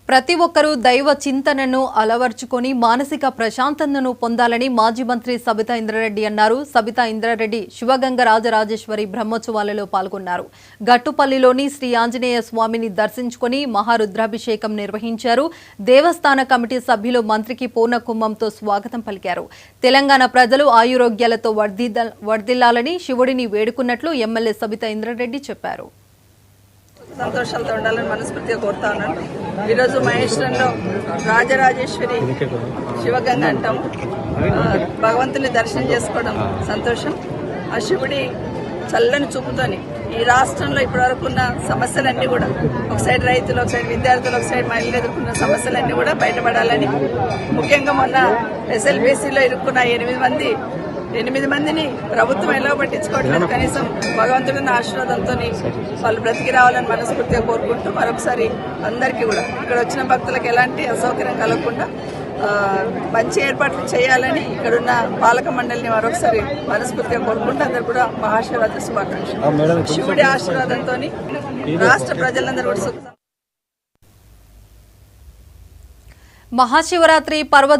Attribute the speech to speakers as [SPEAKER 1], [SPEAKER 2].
[SPEAKER 1] ప్రతి ఒక్కరూ దైవ చింతనను అలవర్చుకొని మానసిక ప్రశాంతతను పొందాలని మాజీ మంత్రి సబితా ఇంద్రారెడ్డి అన్నారు. సబితా ఇంద్రారెడ్డి శివగంగ రాజరాజేశ్వరి బ్రహ్మోత్సవాలలో పాల్గొన్నారు. గట్టుపల్లిలోని శ్రీ ఆంజనేయ స్వామిని దర్శించుకొని మహారుద్రాభిషేకం నిర్వహించారు. దేవస్థాన కమిటీ సభ్యులు మంత్రికి పూర్ణ కుంభంతో స్వాగతం పలికారు. తెలంగాణ ప్రజలు ఆయురోగ్యాలతో వర్ధిల్లాలని శివుడిని వేడుకున్నట్లు ఎమ్మెల్యే సబితా ఇంద్రారెడ్డి చెప్పారు.
[SPEAKER 2] సంతోషాలతో ఉండాలని మనస్ఫూర్తిగా కోరుతా ఉన్నాను. ఈరోజు మహేశ్వరంలో రాజరాజేశ్వరి శివగంగ అంటాము. భగవంతుని దర్శనం చేసుకోవడం సంతోషం. ఆ శివుడి చల్లని చూపుతోని ఈ రాష్ట్రంలో ఇప్పటివరకు ఉన్న సమస్యలన్నీ కూడా, ఒక సైడ్ రైతులు, ఒక సైడ్ విద్యార్థులు, ఒక సైడ్ మహిళలు ఎదుర్కొన్న సమస్యలన్నీ కూడా బయటపడాలని, ముఖ్యంగా మొన్న SLBCలో ఇరుక్కున్న 8 మందిని ప్రభుత్వం ఎలా పట్టించుకోవట్లేదు. కనీసం భగవంతుడిని ఆశీర్వాదంతో వాళ్ళు బ్రతికి రావాలని మనస్ఫూర్తిగా కోరుకుంటూ, మరొకసారి అందరికీ కూడా ఇక్కడ వచ్చిన భక్తులకు ఎలాంటి అసౌకర్యం కలగకుండా మంచి ఏర్పాట్లు చేయాలని ఇక్కడున్న పాలక మండలిని మరొకసారి మనస్ఫూర్తిగా కోరుకుంటూ అందరు కూడా మహాశివరాత్రి శుభాకాంక్షలు. శివుడి ఆశీర్వాదంతో రాష్ట్ర ప్రజలందరూ కూడా
[SPEAKER 1] మహాశివరాత్రి పర్వదిన